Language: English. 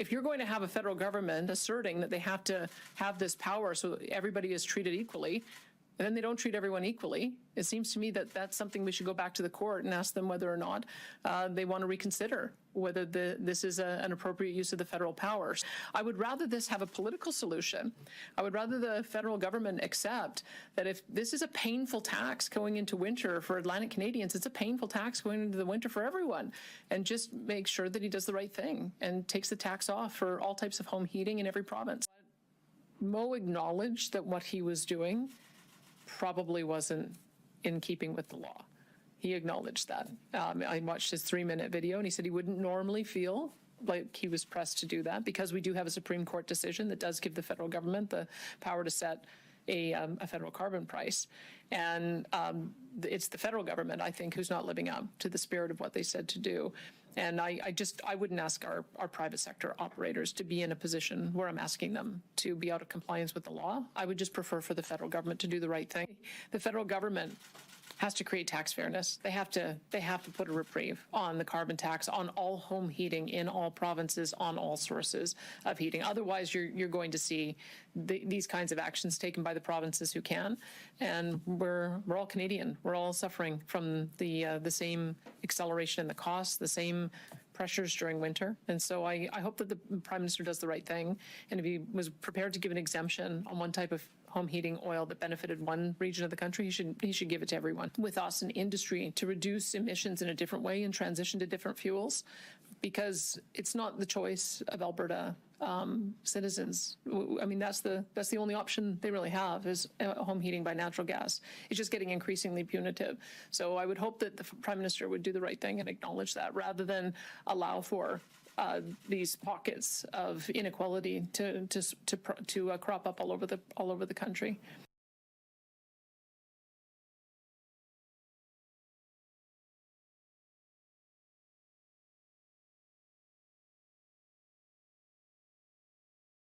if you're going to have a federal government asserting that they have to have this power so everybody is treated equally, and then they don't treat everyone equally, it seems to me that that's something we should go back to the court and ask them whether or not they want to reconsider whether this is an appropriate use of the federal powers. I would rather this have a political solution. I would rather the federal government accept that if this is a painful tax going into winter for Atlantic Canadians, it's a painful tax going into the winter for everyone, and just make sure that he does the right thing and takes the tax off for all types of home heating in every province. Mo acknowledged that what he was doing probably wasn't in keeping with the law. He acknowledged that. I watched his 3-minute video, and he said he wouldn't normally feel like he was pressed to do that because we do have a Supreme Court decision that does give the federal government the power to set a federal carbon price. And it's the federal government, I think, who's not living up to the spirit of what they said to do. And I wouldn't ask our private sector operators to be in a position where I'm asking them to be out of compliance with the law. I would just prefer for the federal government to do the right thing. The federal government has to create tax fairness. They have to put a reprieve on the carbon tax on all home heating in all provinces, on all sources of heating. Otherwise, you're going to see these kinds of actions taken by the provinces who can, and we're all Canadian. We're all suffering from the same acceleration in the costs, the same pressures during winter. And so I hope that the Prime Minister does the right thing. And if he was prepared to give an exemption on one type of home heating oil that benefited one region of the country, he should give it to everyone. With us in industry to reduce emissions in a different way and transition to different fuels, because it's not the choice of Alberta citizens. I mean, that's the only option they really have is home heating by natural gas. It's just getting increasingly punitive. So I would hope that the Prime Minister would do the right thing and acknowledge that, rather than allow for these pockets of inequality to crop up all over the country.